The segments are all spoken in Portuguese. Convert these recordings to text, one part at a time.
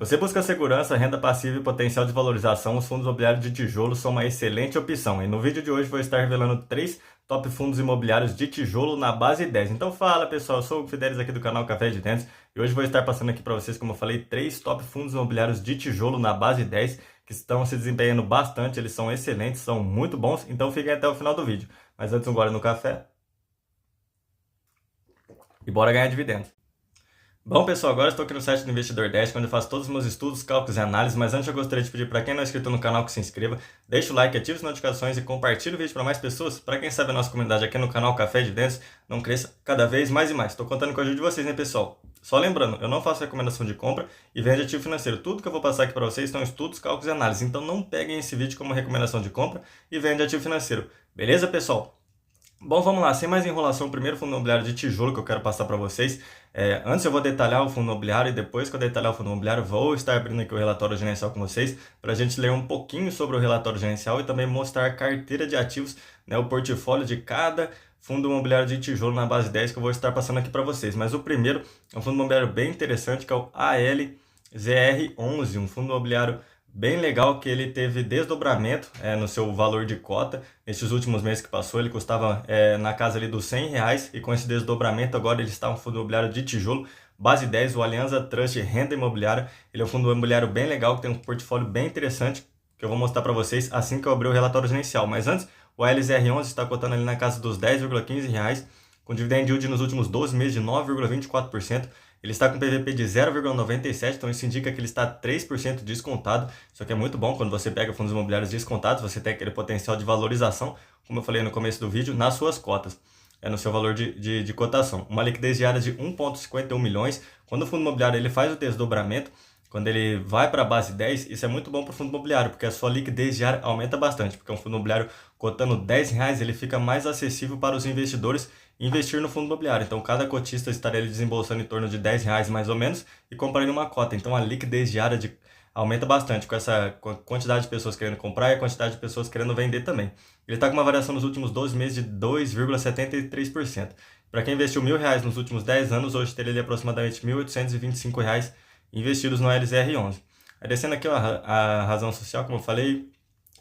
Você busca segurança, renda passiva e potencial de valorização, os fundos imobiliários de tijolo são uma excelente opção. E no vídeo de hoje vou estar revelando 3 top fundos imobiliários de tijolo na base 10. Então fala pessoal, eu sou o Fidelis aqui do canal Café de Dentes e hoje vou estar passando aqui para vocês, como eu falei, 3 top fundos imobiliários de tijolo na base 10 que estão se desempenhando bastante, eles são excelentes, são muito bons, então fiquem até o final do vídeo. Mas antes um gole no café e bora ganhar dividendos. Bom pessoal, agora estou aqui no site do Investidor 10, onde eu faço todos os meus estudos, cálculos e análises, mas antes eu gostaria de pedir para quem não é inscrito no canal que se inscreva, deixe o like, ative as notificações e compartilhe o vídeo para mais pessoas, para quem sabe a nossa comunidade aqui no canal Café de Dentes não cresça cada vez mais e mais. Estou contando com a ajuda de vocês, né pessoal? Só lembrando, eu não faço recomendação de compra e venda de ativo financeiro. Tudo que eu vou passar aqui para vocês são estudos, cálculos e análises, então não peguem esse vídeo como recomendação de compra e venda de ativo financeiro. Beleza pessoal? Bom, vamos lá, sem mais enrolação, o primeiro fundo imobiliário de tijolo que eu quero passar para vocês. Antes eu vou detalhar o fundo imobiliário e depois que eu detalhar o fundo imobiliário, vou estar abrindo aqui o relatório gerencial com vocês para a gente ler um pouquinho sobre o relatório gerencial e também mostrar a carteira de ativos, né, o portfólio de cada fundo imobiliário de tijolo na base 10 que eu vou estar passando aqui para vocês. Mas o primeiro é um fundo imobiliário bem interessante que é o ALZR11, um fundo imobiliário bem legal que ele teve desdobramento no seu valor de cota. Nesses últimos meses que passou, ele custava na casa ali dos R$100 e com esse desdobramento agora ele está um fundo imobiliário de tijolo, base 10, o Alianza Trust Renda Imobiliária. Ele é um fundo imobiliário bem legal, que tem um portfólio bem interessante, que eu vou mostrar para vocês assim que eu abrir o relatório gerencial. Mas antes, o ALZR11 está cotando ali na casa dos R$10,15, com dividend yield nos últimos 12 meses de 9,24%. Ele está com PVP de 0,97, então isso indica que ele está 3% descontado. Isso aqui é muito bom, quando você pega fundos imobiliários descontados, você tem aquele potencial de valorização, como eu falei no começo do vídeo, nas suas cotas, no seu valor de cotação. Uma liquidez diária de 1,51 milhões. Quando o fundo imobiliário ele faz o desdobramento, quando ele vai para a base 10, isso é muito bom para o fundo imobiliário, porque a sua liquidez diária aumenta bastante, porque um fundo imobiliário cotando R$10, ele fica mais acessível para os investidores investir no fundo imobiliário. Então, cada cotista estaria desembolsando em torno de R$10 mais ou menos e comprando uma cota. Então, a liquidez diária aumenta bastante com essa quantidade de pessoas querendo comprar e a quantidade de pessoas querendo vender também. Ele está com uma variação nos últimos 12 meses de 2,73%. Para quem investiu R$1.000 nos últimos 10 anos, hoje teria ali aproximadamente R$1.825 investidos no LZR11. Aí descendo aqui ó, a razão social, como eu falei,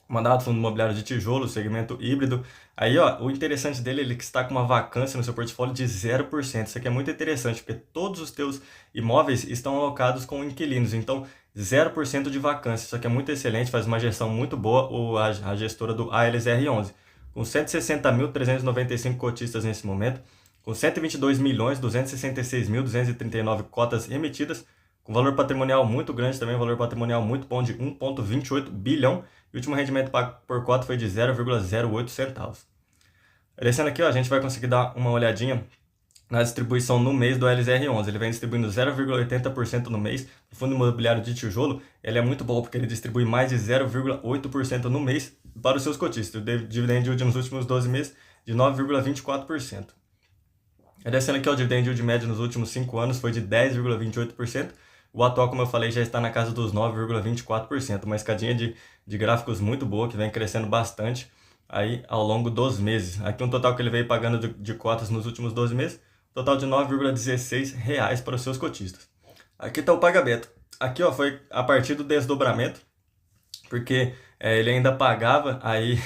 mandado fundo imobiliário de tijolo, segmento híbrido. Aí ó, o interessante dele é ele que está com uma vacância no seu portfólio de 0%. Isso aqui é muito interessante, porque todos os teus imóveis estão alocados com inquilinos, então 0% de vacância. Isso aqui é muito excelente, faz uma gestão muito boa a gestora do ALZR11. Com 160.395 cotistas nesse momento, com 122.266.239 cotas emitidas, com valor patrimonial muito grande também, valor patrimonial muito bom de 1,28 bilhão, e o último rendimento pago por cota foi de 0,08 centavos. Descendo aqui, ó, a gente vai conseguir dar uma olhadinha na distribuição no mês do LZR11. Ele vem distribuindo 0,80% no mês. O fundo imobiliário de tijolo, ele é muito bom porque ele distribui mais de 0,8% no mês para os seus cotistas. O dividend yield nos últimos 12 meses de 9,24%. Descendo aqui, ó, o dividend yield médio nos últimos 5 anos foi de 10,28%. O atual, como eu falei, já está na casa dos 9,24%. Uma escadinha de gráficos muito boa, que vem crescendo bastante aí ao longo dos meses. Aqui um total que ele veio pagando de cotas nos últimos 12 meses, total de R$9,16 para os seus cotistas. Aqui está o pagamento. Aqui ó, foi a partir do desdobramento, porque ele ainda pagava aí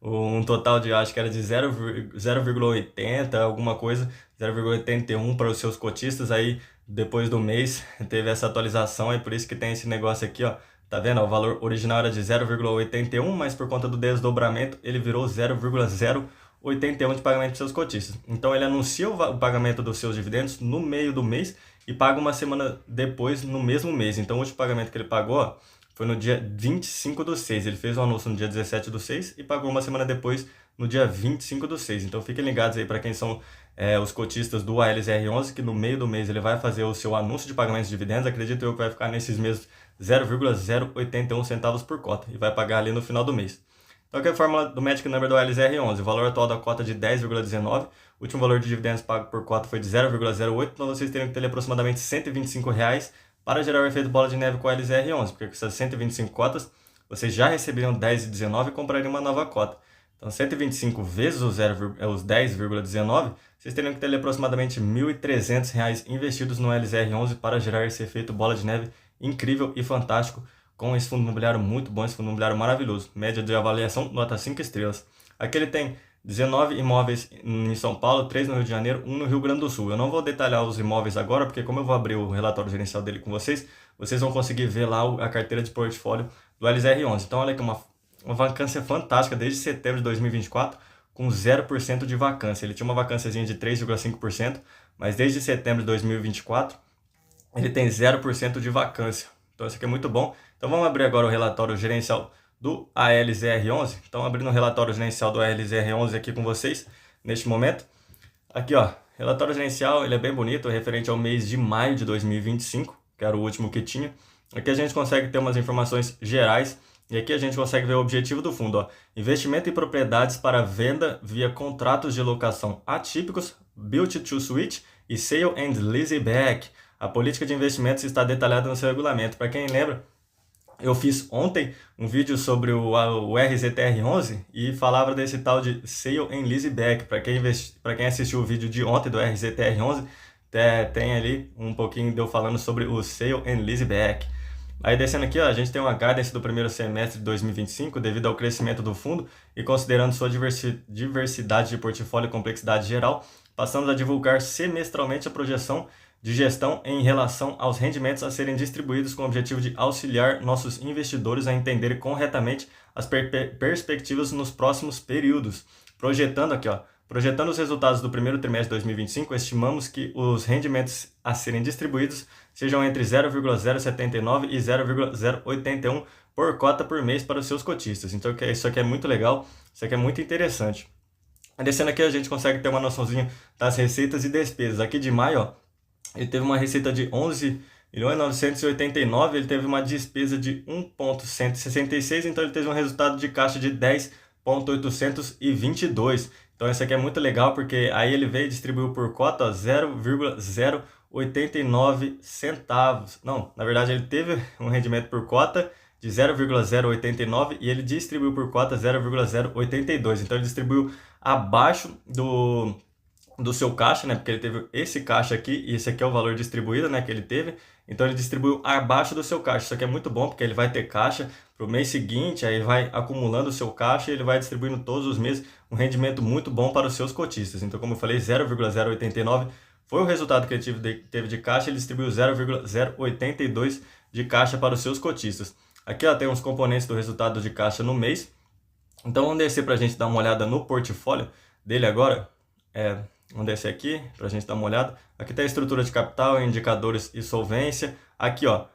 um total de, acho que era de 0,80, alguma coisa, 0,81 para os seus cotistas. Aí depois do mês teve essa atualização, é por isso que tem esse negócio aqui, ó. Tá vendo? O valor original era de 0,81, mas por conta do desdobramento ele virou 0,081 de pagamento de seus cotistas. Então ele anuncia o pagamento dos seus dividendos no meio do mês e paga uma semana depois no mesmo mês. Então o último pagamento que ele pagou, ó, foi no dia 25/6. Ele fez o anúncio no dia 17/6 e pagou uma semana depois no dia 25/6. Então fiquem ligados aí para quem são os cotistas do ALZR11, que no meio do mês ele vai fazer o seu anúncio de pagamento de dividendos. Acredito eu que vai ficar nesses mesmos 0,081 centavos por cota e vai pagar ali no final do mês. Então aqui é a fórmula do Magic Number do ALZR11. O valor atual da cota de 10,19. O último valor de dividendos pago por cota foi de 0,08. Então vocês teriam que ter aproximadamente R$125 para gerar o efeito bola de neve com o LZR11, porque com essas 125 cotas, vocês já receberiam 10,19 e comprariam uma nova cota. Então, 125 vezes os 10,19, vocês teriam que ter aproximadamente R$1.300 investidos no LZR11 para gerar esse efeito bola de neve incrível e fantástico com esse fundo imobiliário muito bom, esse fundo imobiliário maravilhoso. Média de avaliação, nota 5 estrelas. Aqui ele tem 19 imóveis em São Paulo, 3 no Rio de Janeiro, 1 no Rio Grande do Sul. Eu não vou detalhar os imóveis agora, porque como eu vou abrir o relatório gerencial dele com vocês, vocês vão conseguir ver lá a carteira de portfólio do LZR11. Então olha aqui, uma vacância fantástica desde setembro de 2024, com 0% de vacância. Ele tinha uma vacânciazinha de 3,5%, mas desde setembro de 2024, ele tem 0% de vacância. Então isso aqui é muito bom. Então vamos abrir agora o relatório gerencial do ALZR11. Então abrindo o relatório gerencial do ALZR11 aqui com vocês, neste momento. Aqui ó, relatório gerencial, ele é bem bonito, referente ao mês de maio de 2025, que era o último que tinha. Aqui a gente consegue ter umas informações gerais. E aqui a gente consegue ver o objetivo do fundo, ó. Investimento em propriedades para venda via contratos de locação atípicos, Build to Suit e Sale and Leaseback. A política de investimentos está detalhada no seu regulamento. Para quem lembra, eu fiz ontem um vídeo sobre o RZTR11 e falava desse tal de Sale and Leaseback. Para quem assistiu o vídeo de ontem do RZTR11, tem ali um pouquinho de eu falando sobre o Sale and Leaseback. Aí descendo aqui, ó, a gente tem uma guidance do primeiro semestre de 2025 devido ao crescimento do fundo e considerando sua diversidade de portfólio e complexidade geral, passamos a divulgar semestralmente a projeção de gestão em relação aos rendimentos a serem distribuídos com o objetivo de auxiliar nossos investidores a entenderem corretamente as perspectivas nos próximos períodos. Projetando aqui, ó, projetando os resultados do primeiro trimestre de 2025, estimamos que os rendimentos a serem distribuídos sejam entre 0,079 e 0,081 por cota por mês para os seus cotistas. Então isso aqui é muito legal, isso aqui é muito interessante. Descendo aqui a gente consegue ter uma noçãozinha das receitas e despesas. Aqui de maio, ó, ele teve uma receita de 11.989.000, ele teve uma despesa de 1.166, então ele teve um resultado de caixa de 10.822. Então isso aqui é muito legal, porque aí ele veio e distribuiu por cota 0,089 centavos. Não, na verdade ele teve um rendimento por cota de 0,089 e ele distribuiu por cota 0,082. Então ele distribuiu abaixo do seu caixa, né? Porque ele teve esse caixa aqui e esse aqui é o valor distribuído, né? Que ele teve. Então ele distribuiu abaixo do seu caixa. Isso aqui é muito bom porque ele vai ter caixa para o mês seguinte, aí vai acumulando o seu caixa e ele vai distribuindo todos os meses um rendimento muito bom para os seus cotistas. Então, como eu falei, 0,089 foi o resultado que ele teve de caixa, ele distribuiu 0,082 de caixa para os seus cotistas. Aqui ó, tem uns componentes do resultado de caixa no mês. Então vamos descer para a gente dar uma olhada no portfólio dele agora. Vamos descer aqui para a gente dar uma olhada. Aqui tem a estrutura de capital, indicadores e solvência. Aqui, ó,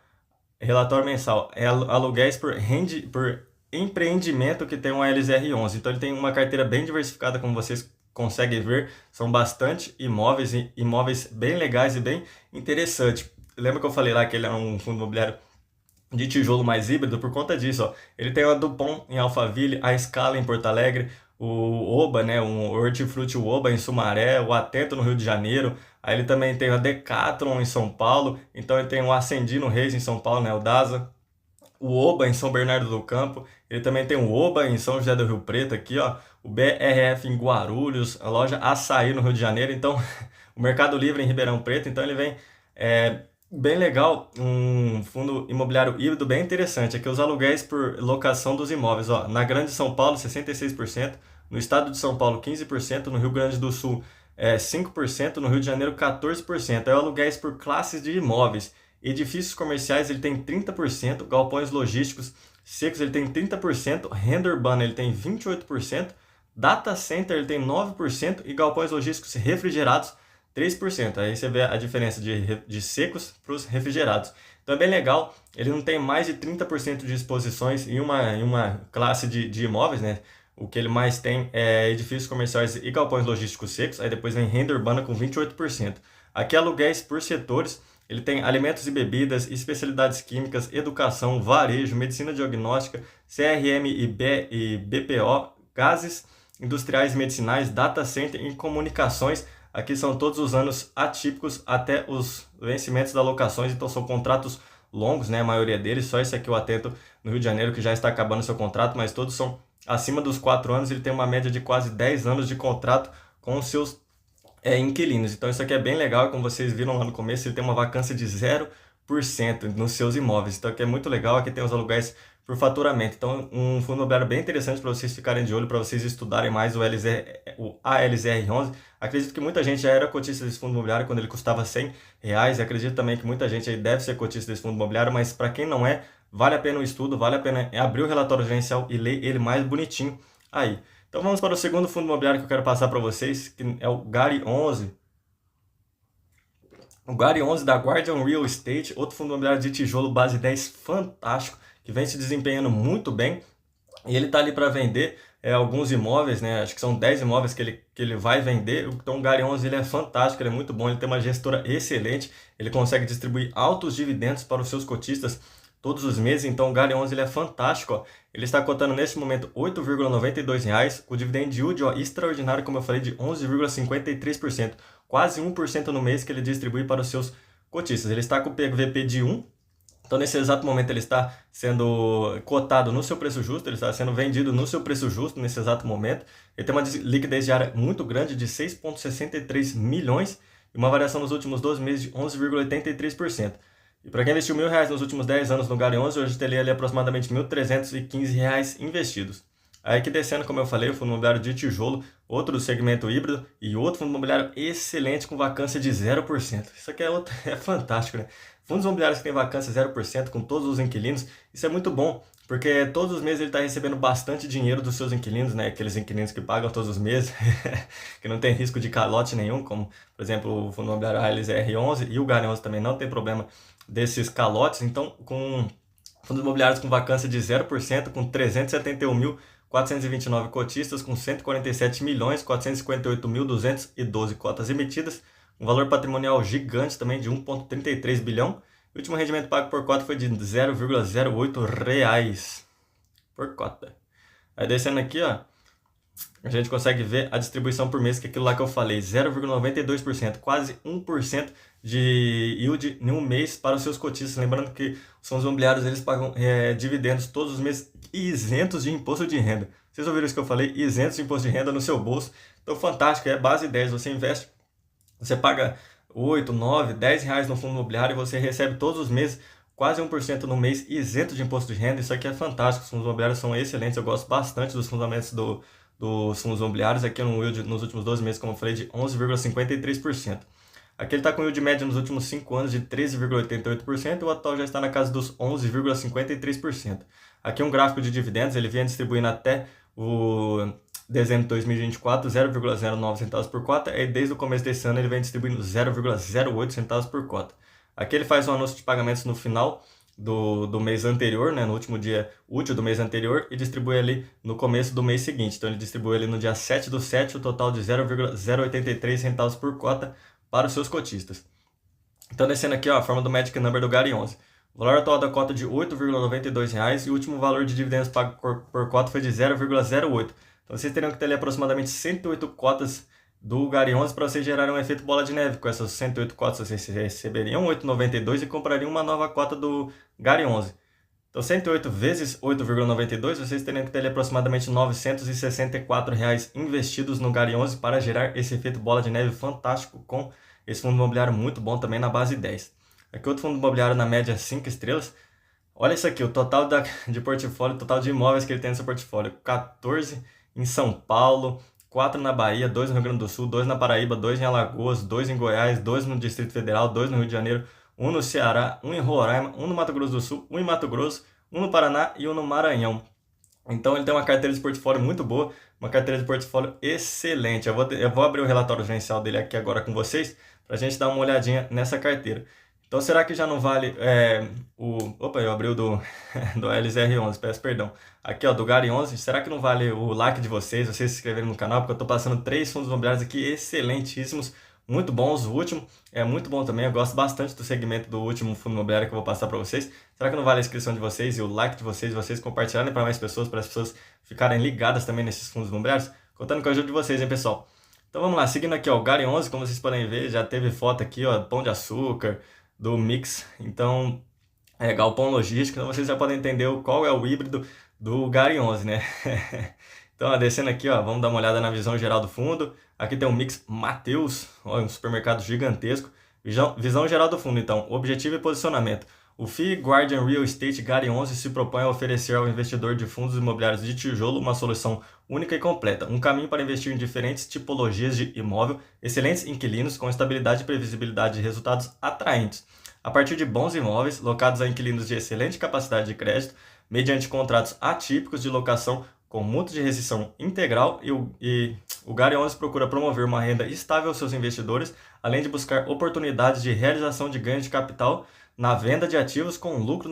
relatório mensal. É aluguéis por empreendimento que tem um LZR11. Então, ele tem uma carteira bem diversificada, como vocês conseguem ver. São bastante imóveis, e imóveis bem legais e bem interessantes. Lembra que eu falei lá que ele é um fundo imobiliário de tijolo mais híbrido? Por conta disso, ó, ele tem a Dupont em Alphaville, a Scala em Porto Alegre, o Oba, né, um Hortifruti Oba em Sumaré, o Atento no Rio de Janeiro. Aí ele também tem a Decathlon em São Paulo, então ele tem o Ascendino Reis em São Paulo, né, o DASA, o Oba em São Bernardo do Campo, ele também tem o Oba em São José do Rio Preto aqui, ó, o BRF em Guarulhos, a loja Açaí no Rio de Janeiro, então o Mercado Livre em Ribeirão Preto. Então ele vem bem legal, um fundo imobiliário híbrido bem interessante. Aqui os aluguéis por locação dos imóveis, ó, na Grande São Paulo 66%, no estado de São Paulo 15%, no Rio Grande do Sul 5%, no Rio de Janeiro 14%. Aí aluguéis por classes de imóveis. Edifícios comerciais ele tem 30%, galpões logísticos secos ele tem 30%, renda urbana ele tem 28%, data center ele tem 9% e galpões logísticos refrigerados 3%. Aí você vê a diferença de secos para os refrigerados. Então é bem legal, ele não tem mais de 30% de exposições em uma classe de imóveis, né? O que ele mais tem é edifícios comerciais e galpões logísticos secos, aí depois vem renda urbana com 28%. Aqui aluguéis por setores, ele tem alimentos e bebidas, especialidades químicas, educação, varejo, medicina diagnóstica, CRM e BPO, gases industriais e medicinais, data center e comunicações. Aqui são todos os anos atípicos até os vencimentos das locações, então são contratos longos, né? A maioria deles, só esse aqui o Atento no Rio de Janeiro que já está acabando seu contrato, mas todos são acima dos 4 anos, ele tem uma média de quase 10 anos de contrato com os seus inquilinos. Então isso aqui é bem legal, como vocês viram lá no começo, ele tem uma vacância de nos seus imóveis. Então aqui é muito legal, aqui tem os aluguéis por faturamento. Então um fundo imobiliário bem interessante para vocês ficarem de olho, para vocês estudarem mais o ALZR11. Acredito que muita gente já era cotista desse fundo imobiliário quando ele custava R$ 100. Acredito também que muita gente aí deve ser cotista desse fundo imobiliário, mas para quem não é, vale a pena o estudo, vale a pena abrir o relatório gerencial e ler ele mais bonitinho aí. Então vamos para o segundo fundo imobiliário que eu quero passar para vocês, que é o GARI 11. O GARI 11 da Guardian Real Estate, outro fundo imobiliário de tijolo base 10 fantástico, que vem se desempenhando muito bem. E ele está ali para vender alguns imóveis, né? Acho que são 10 imóveis que ele vai vender. Então o GARI 11 ele é fantástico, ele é muito bom, ele tem uma gestora excelente, ele consegue distribuir altos dividendos para os seus cotistas todos os meses. Então o GARI 11 ele é fantástico, ó. Ele está cotando neste momento R$ 8,92, o dividend yield extraordinário, como eu falei, de 11,53%, quase 1% no mês que ele distribui para os seus cotistas. Ele está com o PVP de 1. Então, nesse exato momento, ele está sendo cotado no seu preço justo, ele está sendo vendido no seu preço justo nesse exato momento. Ele tem uma liquidez diária muito grande de 6,63 milhões e uma variação nos últimos 12 meses de 11,83%. E para quem investiu R$ 1.000 nos últimos 10 anos no GARI 11, hoje teria ali aproximadamente R$ 1.315 investidos. Aí que descendo, como eu falei, o fundo imobiliário de tijolo, outro do segmento híbrido e outro fundo imobiliário excelente com vacância de 0%. Isso aqui é fantástico, né? Fundos imobiliários que têm vacância 0% com todos os inquilinos, isso é muito bom, porque todos os meses ele está recebendo bastante dinheiro dos seus inquilinos, né? Aqueles inquilinos que pagam todos os meses, que não tem risco de calote nenhum, como, por exemplo, o fundo imobiliário ALZR11 e o GARI 11 também não tem problema desses calotes. Então, com fundos imobiliários com vacância de 0%, com 371.429 cotistas, com 147.458.212 cotas emitidas, um valor patrimonial gigante também de 1,33 bilhão. O último rendimento pago por cota foi de R$ 0,08 por cota. Aí descendo aqui, ó, a gente consegue ver a distribuição por mês, que é aquilo lá que eu falei, 0,92%, quase 1% de yield em um mês para os seus cotistas. Lembrando que os fundos imobiliários eles pagam dividendos todos os meses isentos de imposto de renda. Vocês ouviram isso que eu falei? Isentos de imposto de renda no seu bolso. Então, fantástico, é base 10, você investe, você paga 8, 9, 10 reais no fundo imobiliário e você recebe todos os meses quase 1% no mês isento de imposto de renda. Isso aqui é fantástico, os fundos imobiliários são excelentes, eu gosto bastante dos fundamentos dos fundos imobiliários. Aqui no yield nos últimos 12 meses, como eu falei, de 11,53%. Aqui ele está com yield médio nos últimos 5 anos de 13,88% e o atual já está na casa dos 11,53%. Aqui um gráfico de dividendos, ele vem distribuindo até o dezembro de 2024, 0,09 centavos por cota, e desde o começo desse ano ele vem distribuindo 0,08 centavos por cota. Aqui ele faz um anúncio de pagamentos no final do mês anterior, né, no último dia útil do mês anterior, e distribui ali no começo do mês seguinte. Então ele distribui ali no dia 7/7 o total de 0,083 centavos por cota para os seus cotistas. Então descendo aqui, ó, a forma do Magic Number do GARI 11. O valor atual da cota de R$ 8,92 e o último valor de dividendos pago por cota foi de 0,08. Então vocês teriam que ter ali aproximadamente 108 cotas do GARI 11 para vocês gerarem um efeito bola de neve. Com essas 108 cotas vocês receberiam 8,92 e comprariam uma nova cota do GARI 11. Então 108 vezes 8,92 vocês teriam que ter ali aproximadamente R$ 964 investidos no GARI 11 para gerar esse efeito bola de neve fantástico com esse fundo imobiliário muito bom também na base 10. Aqui outro fundo imobiliário na média 5 estrelas. Olha isso aqui, o total de portfólio, o total de imóveis que ele tem no seu portfólio. 14 em São Paulo, 4 na Bahia, 2 no Rio Grande do Sul, 2 na Paraíba, 2 em Alagoas, 2 em Goiás, 2 no Distrito Federal, 2 no Rio de Janeiro, 1 no Ceará, 1 em Roraima, 1 no Mato Grosso do Sul, 1 em Mato Grosso, 1 no Paraná e 1 no Maranhão. Então ele tem uma carteira de portfólio muito boa, uma carteira de portfólio excelente. Eu vou abrir o relatório gerencial dele aqui agora com vocês, para a gente dar uma olhadinha nessa carteira. Então, será que já não vale Opa, eu abri o do LZR11, peço perdão. Aqui, ó, do GARI 11, será que não vale o like de vocês se inscreverem no canal? Porque eu estou passando 3 fundos imobiliários aqui excelentíssimos, muito bons. O último é muito bom também, eu gosto bastante do segmento do último fundo imobiliário que eu vou passar para vocês. Será que não vale a inscrição de vocês e o like de vocês compartilharem para mais pessoas, para as pessoas ficarem ligadas também nesses fundos imobiliários? Contando com a ajuda de vocês, hein, pessoal? Então, vamos lá, seguindo aqui, ó, o GARI 11, como vocês podem ver, já teve foto aqui, ó, Pão de Açúcar, do Mix, então Galpão Logístico, então vocês já podem entender qual é o híbrido do GARI 11, né? Então, ó, descendo aqui, ó, vamos dar uma olhada na visão geral do fundo. Aqui tem o Mix Mateus, ó, um supermercado gigantesco, Visão geral do fundo, então, objetivo e posicionamento. O FII Guardian Real Estate GARI 11 se propõe a oferecer ao investidor de fundos imobiliários de tijolo uma solução única e completa, um caminho para investir em diferentes tipologias de imóvel, excelentes inquilinos com estabilidade e previsibilidade de resultados atraentes, a partir de bons imóveis locados a inquilinos de excelente capacidade de crédito, mediante contratos atípicos de locação com mútuo de rescisão integral e o GARI 11 procura promover uma renda estável aos seus investidores, além de buscar oportunidades de realização de ganho de capital na venda de ativos com lucro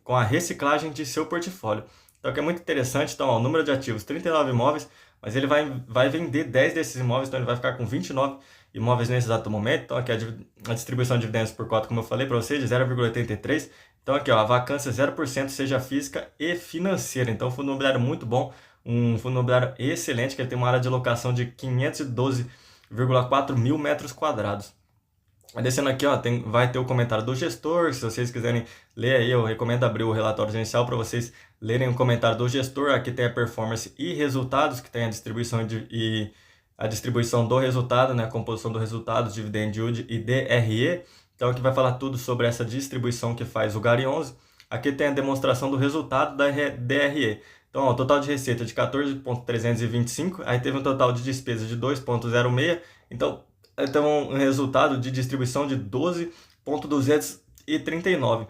com a reciclagem de seu portfólio. Então, que é muito interessante. Então, ó, o número de ativos, 39 imóveis, mas ele vai vender 10 desses imóveis, então ele vai ficar com 29 imóveis nesse exato momento. Então, aqui a distribuição de dividendos por cota, como eu falei para vocês, de 0,83. Então, aqui, ó, a vacância 0%, seja física e financeira. Então, fundo imobiliário muito bom, um fundo imobiliário excelente, que ele tem uma área de locação de 512,4 mil metros quadrados. Descendo aqui, ó, vai ter o comentário do gestor. Se vocês quiserem ler aí, eu recomendo abrir o relatório gerencial para vocês lerem o comentário do gestor. Aqui tem a performance e resultados, que tem a distribuição e a distribuição do resultado, né, a composição do resultado, dividend yield e DRE. Então aqui vai falar tudo sobre essa distribuição que faz o GARI 11. Aqui tem a demonstração do resultado da DRE. Então, ó, o total de receita de 14,325, aí teve um total de despesa de 2,06. Então, um resultado de distribuição de 12,239.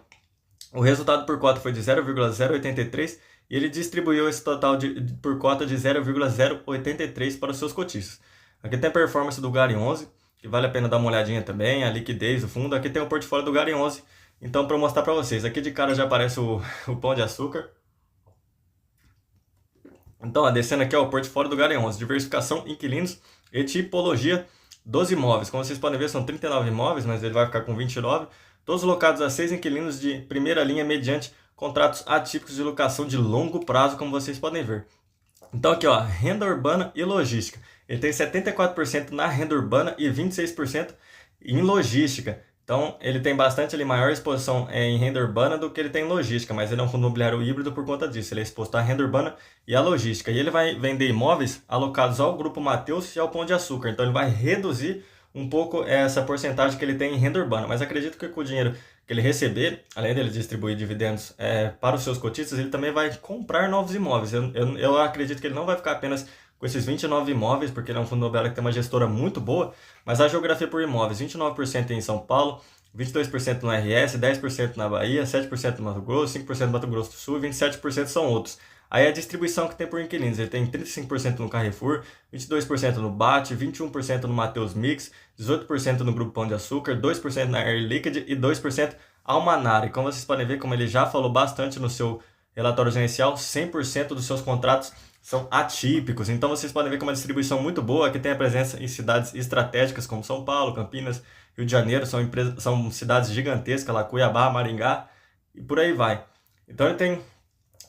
O resultado por cota foi de 0,083 e ele distribuiu esse total por cota de 0,083 para os seus cotistas. Aqui tem a performance do GARI 11, que vale a pena dar uma olhadinha também, a liquidez do fundo. Aqui tem o portfólio do GARI 11, então para mostrar para vocês. Aqui de cara já aparece o Pão de Açúcar. Então, ó, descendo aqui, ó, o portfólio do GARI 11, diversificação, inquilinos e tipologia dos imóveis. Como vocês podem ver, são 39 imóveis, mas ele vai ficar com 29, todos locados a 6 inquilinos de primeira linha mediante contratos atípicos de locação de longo prazo, como vocês podem ver. Então aqui, ó, renda urbana e logística. Ele tem 74% na renda urbana e 26% em logística. Então ele tem bastante ali, maior exposição em renda urbana do que ele tem em logística, mas ele é um fundo imobiliário híbrido por conta disso. Ele é exposto à renda urbana e à logística. E ele vai vender imóveis alocados ao Grupo Mateus e ao Pão de Açúcar. Então ele vai reduzir um pouco essa porcentagem que ele tem em renda urbana. Mas acredito que com o dinheiro que ele receber, além dele distribuir dividendos para os seus cotistas, ele também vai comprar novos imóveis. Eu acredito que ele não vai ficar apenas com esses 29 imóveis, porque ele é um fundo imobiliário que tem uma gestora muito boa, mas a geografia por imóveis, 29% em São Paulo, 22% no RS, 10% na Bahia, 7% no Mato Grosso, 5% no Mato Grosso do Sul e 27% são outros. Aí a distribuição que tem por inquilinos, ele tem 35% no Carrefour, 22% no BAT, 21% no Mateus Mix, 18% no Grupo Pão de Açúcar, 2% na Air Liquid e 2% Almanara. E como vocês podem ver, como ele já falou bastante no seu relatório gerencial, 100% dos seus contratos são atípicos. Então vocês podem ver que é uma distribuição muito boa, que tem a presença em cidades estratégicas como São Paulo, Campinas, Rio de Janeiro, são cidades gigantescas, lá Cuiabá, Maringá e por aí vai. Então ele tem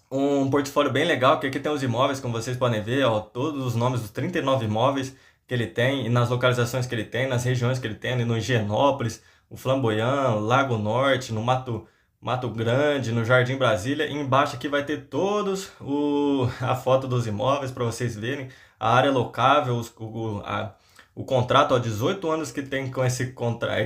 um portfólio bem legal, que aqui tem os imóveis, como vocês podem ver, ó, todos os nomes dos 39 imóveis que ele tem, e nas localizações que ele tem, nas regiões que ele tem, no Higienópolis, o Flamboyant, Lago Norte, no Mato Grande, no Jardim Brasília. E embaixo aqui vai ter todos a foto dos imóveis para vocês verem, a área locável, o contrato, ó, 18 anos que tem com esse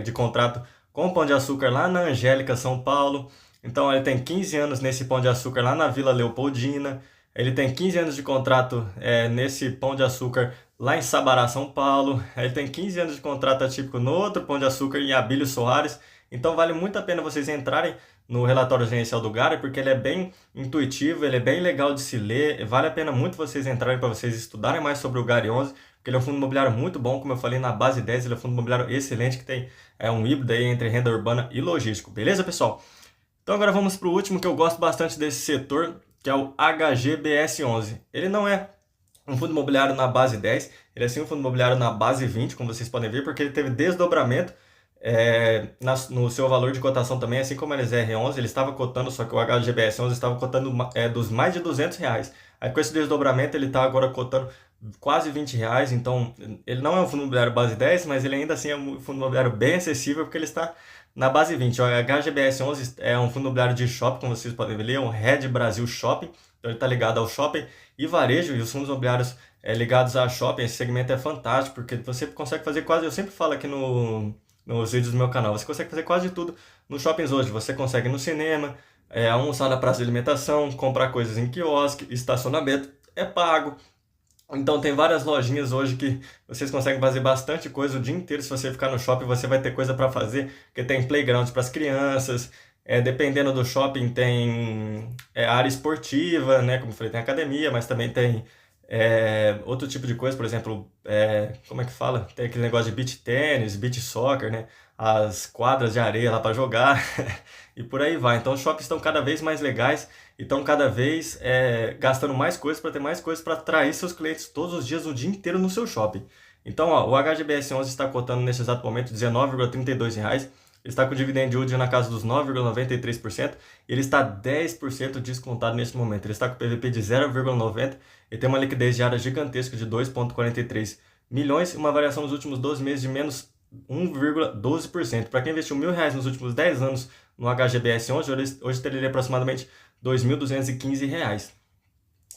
de contrato com o Pão de Açúcar lá na Angélica, São Paulo. Então ele tem 15 anos nesse Pão de Açúcar lá na Vila Leopoldina. Ele tem 15 anos de contrato nesse Pão de Açúcar lá em Sabará, São Paulo. Ele tem 15 anos de contrato atípico no outro Pão de Açúcar em Abílio Soares. Então vale muito a pena vocês entrarem no relatório gerencial do GARI, porque ele é bem intuitivo, ele é bem legal de se ler. Vale a pena muito vocês entrarem para vocês estudarem mais sobre o GARI 11, porque ele é um fundo imobiliário muito bom, como eu falei, na base 10, ele é um fundo imobiliário excelente, que tem um híbrido aí entre renda urbana e logístico. Beleza, pessoal? Então agora vamos para o último, que eu gosto bastante desse setor, que é o HGBS11. Ele não é um fundo imobiliário na base 10, ele é sim um fundo imobiliário na base 20, como vocês podem ver, porque ele teve desdobramento no seu valor de cotação também, assim como a NZR11, ele estava cotando, só que o HGBS11 estava cotando dos mais de R$200. Aí com esse desdobramento ele está agora cotando quase R$20, então ele não é um fundo imobiliário base 10, mas ele ainda assim é um fundo imobiliário bem acessível, porque ele está na base 20. O HGBS11 é um fundo imobiliário de shopping, como vocês podem ver, é um Red Brasil Shopping, então ele está ligado ao shopping e varejo, e os fundos imobiliários ligados a shopping, esse segmento é fantástico, porque você consegue fazer quase, eu sempre falo aqui no nos vídeos do meu canal. Você consegue fazer quase de tudo nos shoppings hoje. Você consegue ir no cinema, almoçar na praça de alimentação, comprar coisas em quiosque, estacionamento é pago. Então tem várias lojinhas hoje que vocês conseguem fazer bastante coisa o dia inteiro. Se você ficar no shopping, você vai ter coisa para fazer, porque tem playground para as crianças. Dependendo do shopping, tem área esportiva, né? Como eu falei, tem academia, mas também tem outro tipo de coisa, por exemplo, como é que fala? Tem aquele negócio de beach tênis, beach soccer, né? As quadras de areia lá para jogar e por aí vai. Então os shoppings estão cada vez mais legais e estão cada vez gastando mais coisas para ter mais coisas para atrair seus clientes todos os dias, o dia inteiro no seu shopping. Então, ó, o HGBS 11 está cotando nesse exato momento R$19,32. Ele está com o dividend yield na casa dos 9,93%. Ele está 10% descontado nesse momento. Ele está com o PVP de 0,90. Ele tem uma liquidez diária gigantesca de 2,43 milhões e uma variação nos últimos 12 meses de menos 1,12%. Para quem investiu R$1.000 nos últimos 10 anos no HGBS 11, hoje teria aproximadamente R$2.215.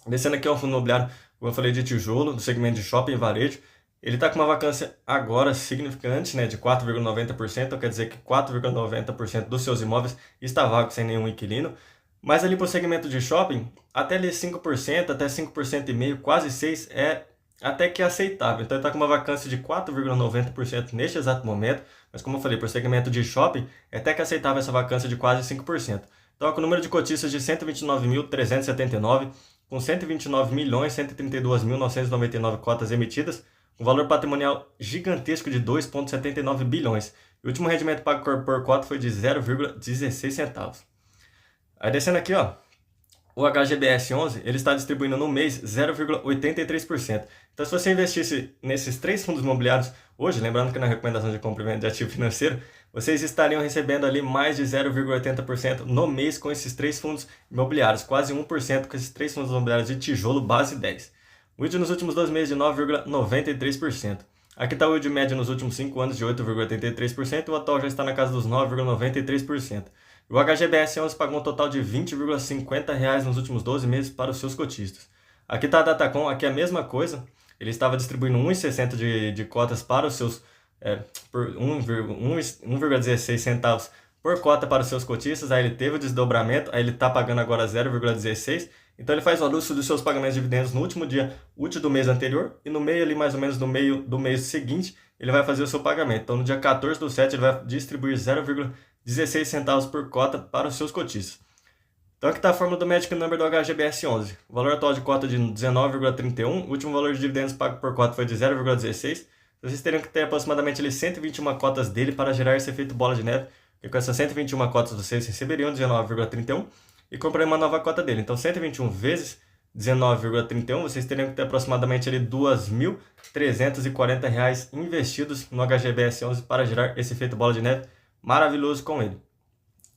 Descendo aqui ao fundo imobiliário, como eu falei, de tijolo, do segmento de shopping e varejo. Ele está com uma vacância agora significante, né, de 4,90%, então quer dizer que 4,90% dos seus imóveis está vago sem nenhum inquilino. Mas ali para o segmento de shopping, até ali 5%, até 5,5%, quase 6% é até que aceitável. Então ele está com uma vacância de 4,90% neste exato momento, mas como eu falei, para o segmento de shopping, é até que aceitável essa vacância de quase 5%. Então com o número de cotistas de 129.379, com 129.132.999 cotas emitidas, um valor patrimonial gigantesco de 2,79 bilhões. E o último rendimento pago por cota foi de 0,16 centavos. Aí descendo aqui, ó, o HGBS 11, ele está distribuindo no mês 0,83%. Então se você investisse nesses 3 fundos imobiliários hoje, lembrando que na recomendação de compra e venda de ativo financeiro, vocês estariam recebendo ali mais de 0,80% no mês com esses 3 fundos imobiliários, quase 1% com esses 3 fundos imobiliários de tijolo base 10. O yield nos últimos 12 meses de 9,93%. Aqui está o yield médio nos últimos 5 anos de 8,83% e o atual já está na casa dos 9,93%. O HGBS 11 pagou um total de R$20,50 nos últimos 12 meses para os seus cotistas. Aqui está a Datacom, aqui é a mesma coisa. Ele estava distribuindo 1,60 de cotas para os seus... por 1,16 centavos por cota para os seus cotistas. Aí ele teve o desdobramento, aí ele está pagando agora 0,16. Então ele faz o anúncio dos seus pagamentos de dividendos no último dia útil do mês anterior e no meio ali, mais ou menos no meio do mês seguinte, ele vai fazer o seu pagamento. Então no dia 14/7 ele vai distribuir 0,16 centavos por cota para os seus cotistas. Então aqui está a fórmula do Magic Number do HGBS 11. O valor atual de cota de 19,31, o último valor de dividendos pago por cota foi de 0,16. Vocês teriam que ter aproximadamente ali 121 cotas dele para gerar esse efeito bola de neve. E com essas 121 cotas vocês receberiam 19,31 e comprariam uma nova cota dele. Então 121 vezes 19,31, vocês teriam que ter aproximadamente ali R$2.340 investidos no HGBS 11 para gerar esse efeito bola de neve maravilhoso com ele.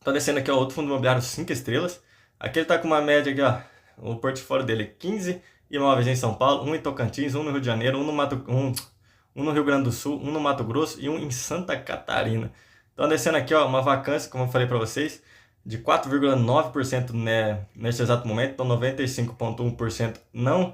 Então descendo aqui, ó, outro fundo imobiliário 5 estrelas. Aqui ele está com uma média aqui, ó, o portfólio dele 15 imóveis em São Paulo, 1 em Tocantins, 1 no Rio de Janeiro, 1 no Rio Grande do Sul, 1 no Mato Grosso e 1 em Santa Catarina. Então descendo aqui, ó, uma vacância, como eu falei para vocês, de 4,9%, né, neste exato momento. Então 95,1% não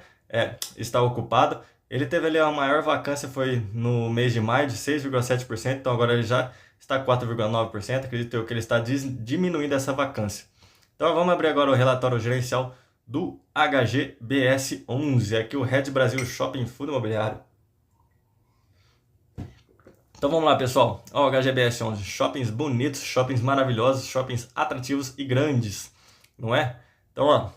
está ocupado. Ele teve ali a maior vacância, foi no mês de maio, de 6,7%. Então agora ele já está 4,9%. Acredito eu que ele está diminuindo essa vacância. Então vamos abrir agora o relatório gerencial do HGBS 11. Aqui o Red Brasil Shopping Fundo Imobiliário. Então vamos lá, pessoal. Ó, o HGBS 11. Shoppings bonitos, shoppings maravilhosos, shoppings atrativos e grandes, não é? Então, ó,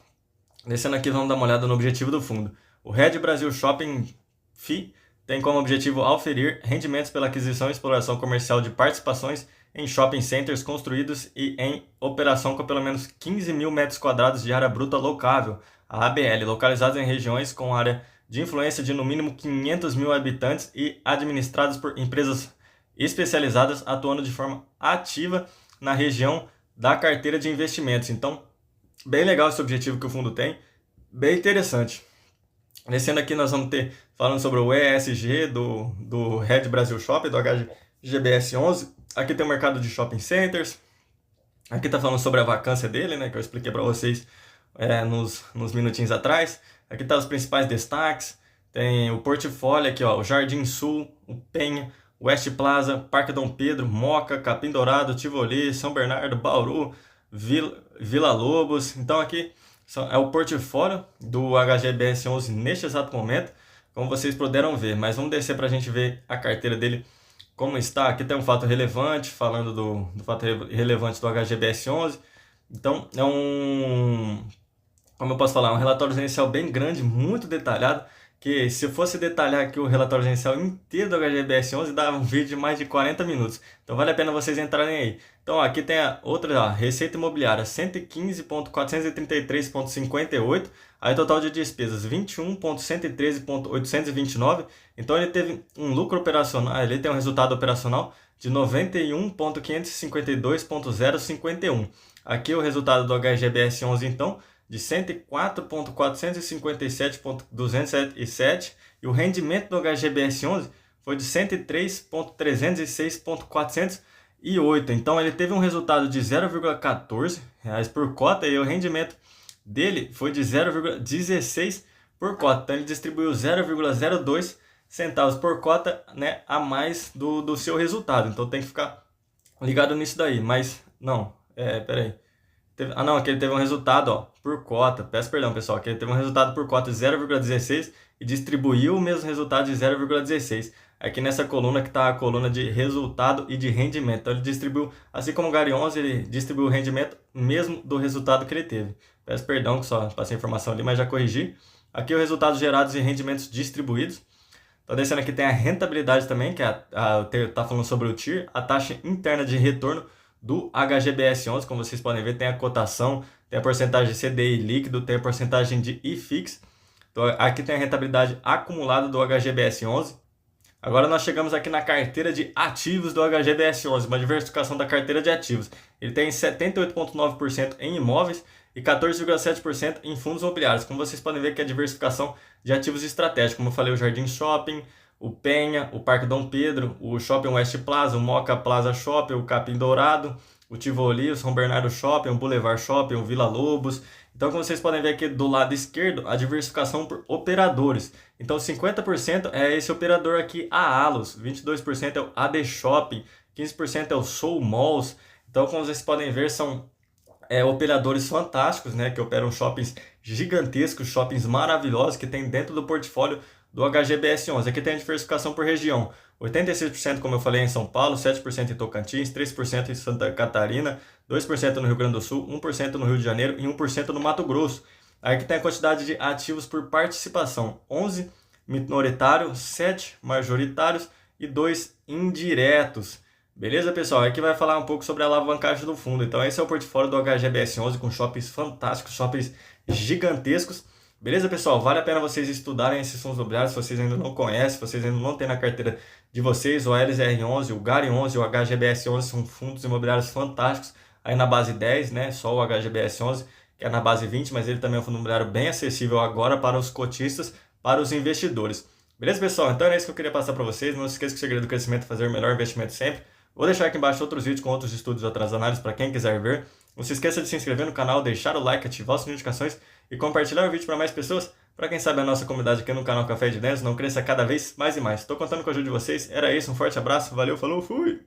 descendo aqui, vamos dar uma olhada no objetivo do fundo. O Red Brasil Shopping FI tem como objetivo auferir rendimentos pela aquisição e exploração comercial de participações em shopping centers construídos e em operação com pelo menos 15 mil metros quadrados de área bruta locável, a ABL, localizados em regiões com área de influência de no mínimo 500 mil habitantes e administradas por empresas especializadas atuando de forma ativa na região da carteira de investimentos. Então, bem legal esse objetivo que o fundo tem, bem interessante. Descendo aqui nós vamos ter, falando sobre o ESG do Red Brasil Shopping, do HGBS 11. Aqui tem o mercado de shopping centers. Aqui está falando sobre a vacância dele, né, que eu expliquei para vocês nos minutinhos atrás. Aqui tá os principais destaques. Tem o portfólio aqui, ó, o Jardim Sul, o Penha, West Plaza, Parque Dom Pedro, Moca, Capim Dourado, Tivoli, São Bernardo, Bauru, Vila Lobos. Então aqui é o portfólio do HGBS 11 neste exato momento, como vocês puderam ver. Mas vamos descer para a gente ver a carteira dele como está. Aqui tem um fato relevante, falando do fato relevante do HGBS 11. Então é como eu posso falar, um relatório gerencial bem grande, muito detalhado, que se eu fosse detalhar aqui o relatório gerencial inteiro do HGBS 11, dava um vídeo de mais de 40 minutos. Então vale a pena vocês entrarem aí. Então aqui tem a outra, receita imobiliária, 115.433.58, aí total de despesas 21.113.829. Então ele teve um lucro operacional, ele tem um resultado operacional de 91.552.051. Aqui o resultado do HGBS 11 então de 104.457.207 e o rendimento do HGBS 11 foi de 103.306.408. Então ele teve um resultado de 0,14 reais por cota e o rendimento dele foi de 0,16 por cota. Então ele distribuiu 0,02 centavos por cota, né, a mais do seu resultado. Então tem que ficar ligado nisso daí. Mas não, peraí. Não, aqui ele teve um resultado, ó, por cota. Peço perdão, pessoal. Aqui ele teve um resultado por cota de 0,16 e distribuiu o mesmo resultado de 0,16. Aqui nessa coluna que está a coluna de resultado e de rendimento. Então ele distribuiu, assim como o Gary 11, ele distribuiu o rendimento mesmo do resultado que ele teve. Peço perdão que só passei a informação ali, mas já corrigi. Aqui o resultado gerados e rendimentos distribuídos. Então descendo aqui tem a rentabilidade também, que está falando sobre o TIR, a taxa interna de retorno do HGBS 11, como vocês podem ver, tem a cotação, tem a porcentagem de CDI líquido, tem a porcentagem de IFIX. Então, aqui tem a rentabilidade acumulada do HGBS 11. Agora nós chegamos aqui na carteira de ativos do HGBS 11, uma diversificação da carteira de ativos. Ele tem 78,9% em imóveis e 14,7% em fundos imobiliários. Como vocês podem ver que é a diversificação de ativos estratégicos, como eu falei, o Jardim Shopping, o Penha, o Parque Dom Pedro, o Shopping West Plaza, o Moca Plaza Shopping, o Capim Dourado, o Tivoli, o São Bernardo Shopping, o Boulevard Shopping, o Vila Lobos. Então, como vocês podem ver aqui do lado esquerdo, a diversificação por operadores. Então, 50% é esse operador aqui, a Allos, 22% é o AD Shopping, 15% é o Soul Malls. Então, como vocês podem ver, são operadores fantásticos, né, que operam shoppings gigantescos, shoppings maravilhosos que tem dentro do portfólio do HGBS 11. Aqui tem a diversificação por região. 86%, como eu falei, em São Paulo, 7% em Tocantins, 3% em Santa Catarina, 2% no Rio Grande do Sul, 1% no Rio de Janeiro e 1% no Mato Grosso. Aqui tem a quantidade de ativos por participação. 11 minoritários, 7 majoritários e 2 indiretos. Beleza, pessoal? Aqui vai falar um pouco sobre a alavancagem do fundo. Então esse é o portfólio do HGBS 11 com shoppings fantásticos, shoppings gigantescos. Beleza, pessoal? Vale a pena vocês estudarem esses fundos imobiliários se vocês ainda não conhecem, se vocês ainda não têm na carteira de vocês. O LZR11, o Gary 11 e o HGBS 11 são fundos imobiliários fantásticos. Aí na base 10, né? Só o HGBS 11, que é na base 20, mas ele também é um fundo imobiliário bem acessível agora para os cotistas, para os investidores. Beleza, pessoal? Então é isso que eu queria passar para vocês. Não se esqueça que o segredo do crescimento é fazer o melhor investimento sempre. Vou deixar aqui embaixo outros vídeos com outros estudos e outras análises para quem quiser ver. Não se esqueça de se inscrever no canal, deixar o like, ativar as notificações e compartilhar o vídeo para mais pessoas, para quem sabe a nossa comunidade aqui no canal Café de Ideias não cresça cada vez mais e mais. Estou contando com a ajuda de vocês. Era isso, um forte abraço, valeu, falou, fui!